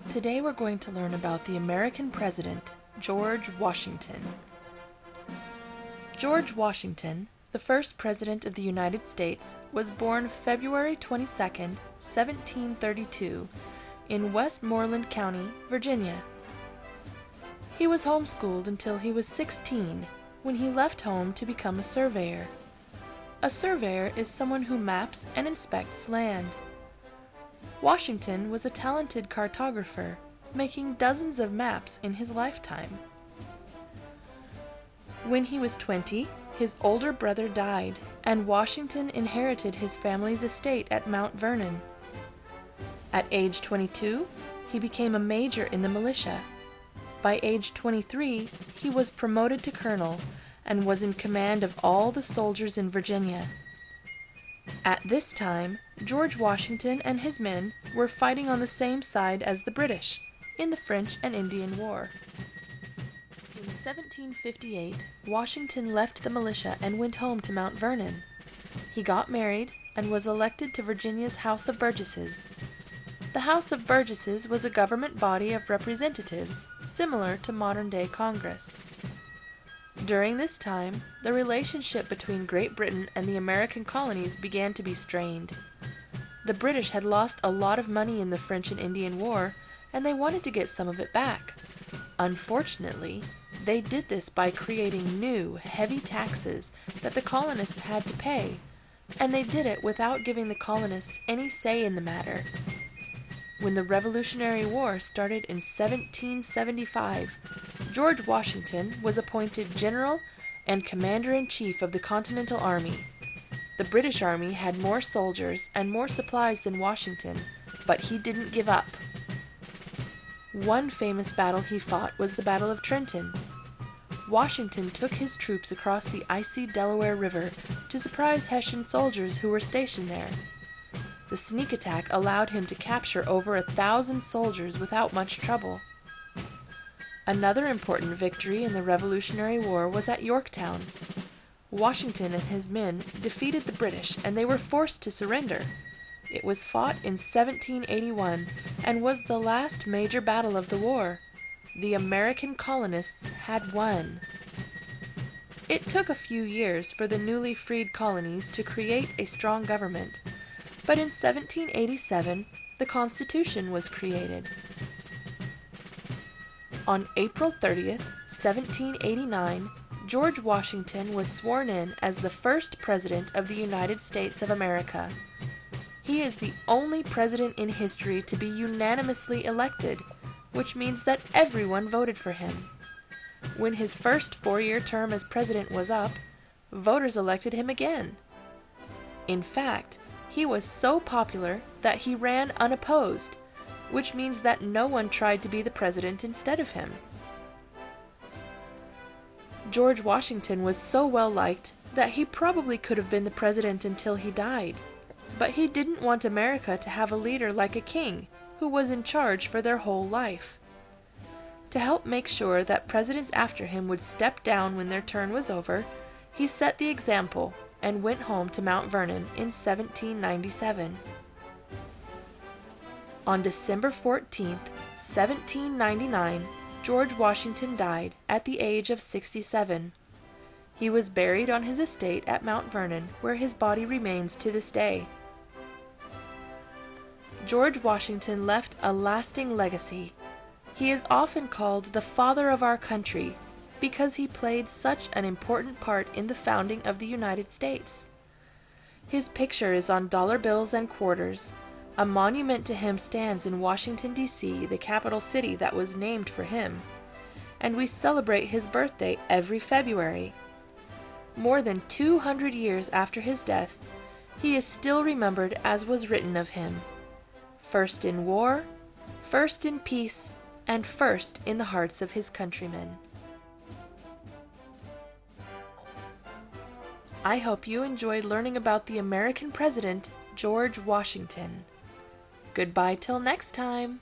Today we're going to learn about the American President, George Washington. George Washington, the first President of the United States, was born February 22, 1732, in Westmoreland County, Virginia. He was homeschooled until he was 16, when he left home to become a surveyor. A surveyor is someone who maps and inspects land. Washington was a talented cartographer, making dozens of maps in his lifetime. When he was 20, his older brother died, and Washington inherited his family's estate at Mount Vernon. At age 22, he became a major in the militia. By age 23, he was promoted to colonel and was in command of all the soldiers in Virginia. At this time, George Washington and his men were fighting on the same side as the British in the French and Indian War. In 1758, Washington left the militia and went home to Mount Vernon. He got married and was elected to Virginia's House of Burgesses. The House of Burgesses was a government body of representatives similar to modern-day Congress. During this time, the relationship between Great Britain and the American colonies began to be strained. The British had lost a lot of money in the French and Indian War, and they wanted to get some of it back. Unfortunately, they did this by creating new, heavy taxes that the colonists had to pay, and they did it without giving the colonists any say in the matter. When the Revolutionary War started in 1775, George Washington was appointed General and Commander-in-Chief of the Continental Army. The British Army had more soldiers and more supplies than Washington, but he didn't give up. One famous battle he fought was the Battle of Trenton. Washington took his troops across the icy Delaware River to surprise Hessian soldiers who were stationed there. The sneak attack allowed him to capture over 1,000 soldiers without much trouble. Another important victory in the Revolutionary War was at Yorktown. Washington and his men defeated the British, and they were forced to surrender. It was fought in 1781 and was the last major battle of the war. The American colonists had won. It took a few years for the newly freed colonies to create a strong government, but in 1787 the Constitution was created. On April 30th, 1789, George Washington was sworn in as the first President of the United States of America. He is the only president in history to be unanimously elected, which means that everyone voted for him. When his first four-year term as president was up, voters elected him again. In fact, he was so popular that he ran unopposed, which means that no one tried to be the president instead of him. George Washington was so well liked that he probably could have been the president until he died, but he didn't want America to have a leader like a king who was in charge for their whole life. To help make sure that presidents after him would step down when their turn was over, he set the example and went home to Mount Vernon in 1797. On December 14, 1799, George Washington died at the age of 67. He was buried on his estate at Mount Vernon, where his body remains to this day. George Washington left a lasting legacy. He is often called the father of our country because he played such an important part in the founding of the United States. His picture is on dollar bills and quarters. A monument to him stands in Washington, D.C., the capital city that was named for him, and we celebrate his birthday every February. More than 200 years after his death, he is still remembered as was written of him: first in war, first in peace, and first in the hearts of his countrymen. I hope you enjoyed learning about the American President, George Washington. Goodbye till next time.